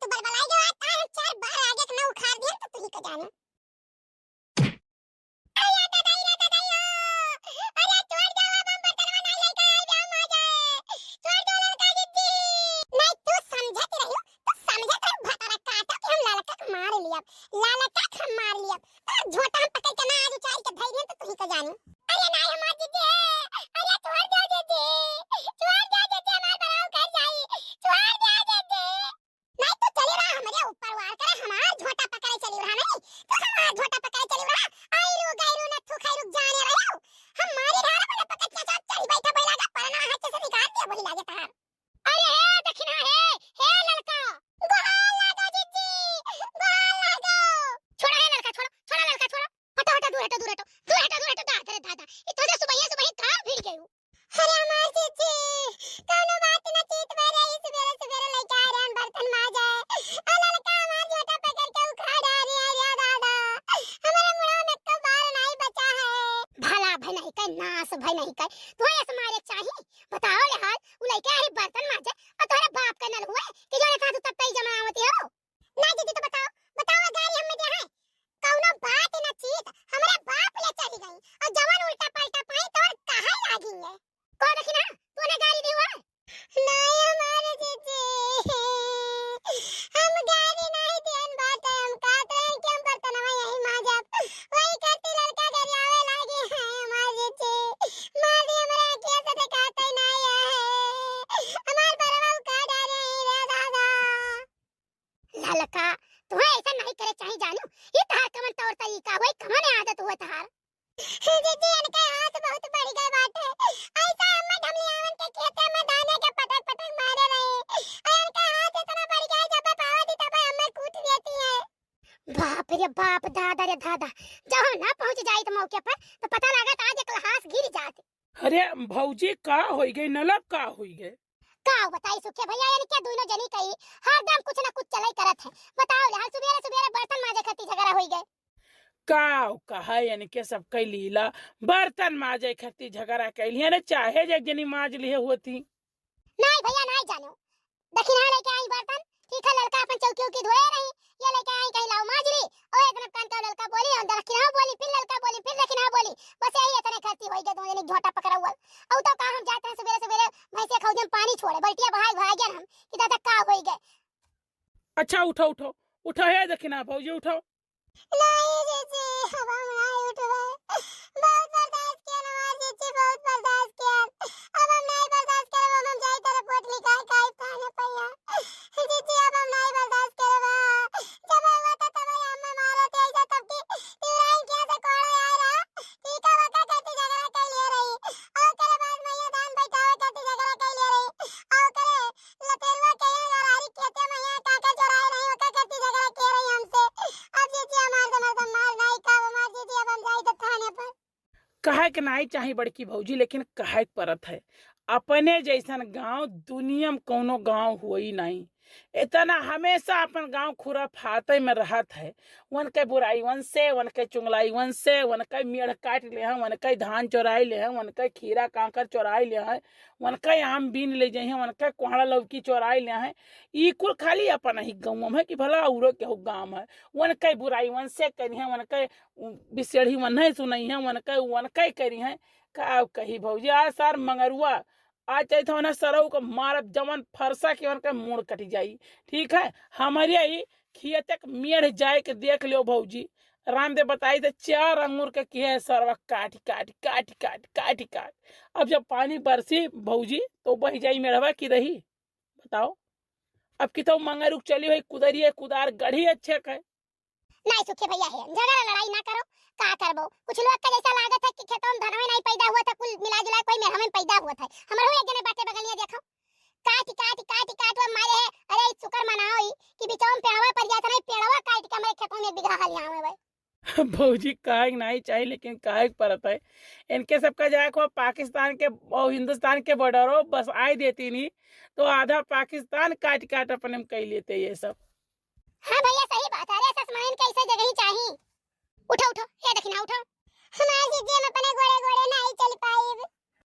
तू बलबलाई जो आता है चार बार आगे के ना उखाड़ दिया तो तू ही का जाने। अरे दादा अरे छोड़ दो अब हम बर्तन में नहीं लेकर आए हम आ जाए। छोड़ दो लड़का जी। नहीं तू समझत रही भटारा काटा कि हम लालका को मार लिया। लालका को मार लिया तो झोटा हम पकड़ के ना आज उचाई के धइले तो तू ही का जाने। अरे नहीं हमार जीजी अरे छोड़ दो जीजी हमार बनाओ कर जाई छोड़ दो जीजी। नहीं तो चली रहा हमारे ऊपर वार कर हमार झोटा पकड़े चली रहा नहीं तो हमार झोटा पकड़े चली रहा आईरू गायरू न थू खैरू जाने रहो हमारी धारा वाला पकड़ के साथ चली बैठा बैला का परना हाथ से निकाल दिया बोली लागे तार। अरे हे दक्षिणा हे लड़का गोहाल लागो जीजी गोहाल लागो। छोड़ा है लड़का छोड़ा लड़का छोड़ा हटो दूर हटो दादा ये तो सुबह कहां भीड़ गई। अरे हमार जीजी कोनो बात न चीत मेरे सवेरे लेके आ रहे हैं बर्तन मां जाए आ लड़का हमार झोटा पकड़ के उखाड़ आ रही है दादा हमारे मुंह में तो बाल नहीं बचा है। भला भाई नहीं का नास भाई नहीं का तू ऐसे मारे चाहिए बताओ ले हाल उ लड़के अरे बर्तन मां जाए और तोरे बाप का नल हुए कि जोने था तू तब तई जमा आवती हो। ना जीजी तो बताओ गाड़ी हम में दे है कौनो बात न चीत हमारे बाप ले चली गई और जवान उल्टा पलटा पाई तो कहां लागी है को देखी ना तूने गाड़ी दी हुआ नहीं हमारे जीजी हम गाड़ी नहीं देन बात हम कहते हैं कि हम बर्तन में यही माजब वही करती लड़का घर आवे लागी है हमारे जीजी मारी हमारे आंखें से दिखाते नहीं है हमार बरवा उठा डाले रे दादा। ललका तुम्हें ऐसा नहीं करे चाहिए जानू ये तार कमन तौर तरीका होई कमन आदत हुआ तार जीजी इनका हाथ बहुत बढ़ गए बात है ऐसा हम ढमलियावन के खेते में दाने के पटक मारे रहे इनका हाथ इतना बढ़ गया जब पावा दी तब हमें कूट देती है। बाप रे बाप दादा रे दादा जहां ना पहुंच जाई तो मौके पर तो पता लगा आज एक लाश गिर जाते। अरे भौजी का होई गई नलब का होई गई का बताई सुखे भैया यानी क्या दोनों जनी कही हरदम कुछ ना कुछ चलाई करत है बताओ ले हाल सवेरे बर्तन माजे खती झगड़ा होई गए कहा यानी के सब कई लीला बर्तन माजे खती झगड़ा कैली है चाहे एक जनी माज लिए होती। नहीं भैया नहीं जानो दक्षिणा लेके आई बर्तन ठीक है लड़का अपन चौकी की धोए रही ये लेके आई कहीं लाओ माज ली और एक दिन कान का लड़का बोली और दक्षिणा बोली फिर लड़का बोली फिर दक्षिणा बोली बस यही इतने खती होई गए दोनों जनी झोटा पकड़ा हुआ और तो का हम जाते हैं सवेरे भैंसे खौजे में पानी छोड़े बल्टिया भाग गए हम कि दादा का होई गए। अच्छा उठो है दक्षिणा भौजी उठो। नहीं जीजी अब हम नहीं उठवे बहुत बर्दाश्त किया नवाज जीजी बहुत बर्दाश्त किया अब हम नहीं बर्दाश्त करे हम जाई तरह पोटली काई खाने पया जीजी अब हम नहीं बर्दाश्त करे जब हुआ था तब अम्मा मारे थे ऐसा तब की तिवराई क्या से कोड़ा आ रहा ठीक है वका करती झगड़ा कर ले रही और करे बाद मैया दान बैठावे करती झगड़ा कर ले रही और करे लतेरवा के गरारी खेते मैया काका चोराए नहीं वका करती झगड़ा कर रही हमसे अब जीजी कहे के नहीं चाहिए बड़की भौजी लेकिन कहे परत है अपने जैसन गांव दुनिया में कोनो गांव हुई नहीं इतना हमेशा अपन गांव खुरा फाते में रहत है वन के बुराई वन से वन के चुंगलाई वन से वन के मेढ़ काट ले हैं वन के धान चोराई ले हैं वन के खीरा कांकर चोराई ले हैं वन के आम बीन ले जाए वन के कोहड़ा लौकी चोराई ले हैं ई कुल खाली अपन ही गाँव में कि भला औरो के गाँव है वन के बुराई वन से करी है वन के बिसेड़ी वन नहीं सुनई है वन के करी है का कही भौजी आ सर मंगरुआ आज चाहे तो ना सरऊ को मारब जमन फरसा के उनका मुड़ कट जाई ठीक है हमारे ही खेत तक मेढ़ जाए के देख लो भौजी रामदेव बताई तो 4 अंगूर के किए सरवा काट अब जब पानी बरसी भौजी तो बह जाई मेढ़वा की रही बताओ अब की तो मंगरुक चली हुई कुदरिए कुदार गढ़ी अच्छे के नहीं सुखे भैया है झगड़ा लड़ाई ना करो का करबो कुछ लोग का जैसा लागत है कि खेतों में धनवे नहीं पैदा हुआ था कुल मिला जुला कोई में हमें पैदा हुआ था हमर हो एक जने बाटे बगलिया देखो काट मारे है अरे शुक्र मनाओ कि बिचौं पेड़वा पर जाता नहीं पेड़वा काट के हमारे खेतों में बिगहा हाल यहां में भाई भौजी काहे नहीं चाहिए लेकिन काहे परत है इनके सबका जाए को पाकिस्तान के और हिंदुस्तान के बॉर्डरों बस आई देती नहीं तो आधा पाकिस्तान काट अपने में कई लेते ये सब। हां भैया सही बात है रे ससमाइन कैसे जगह ही चाहिए उठो ये देखना उठो हमारे जीजी में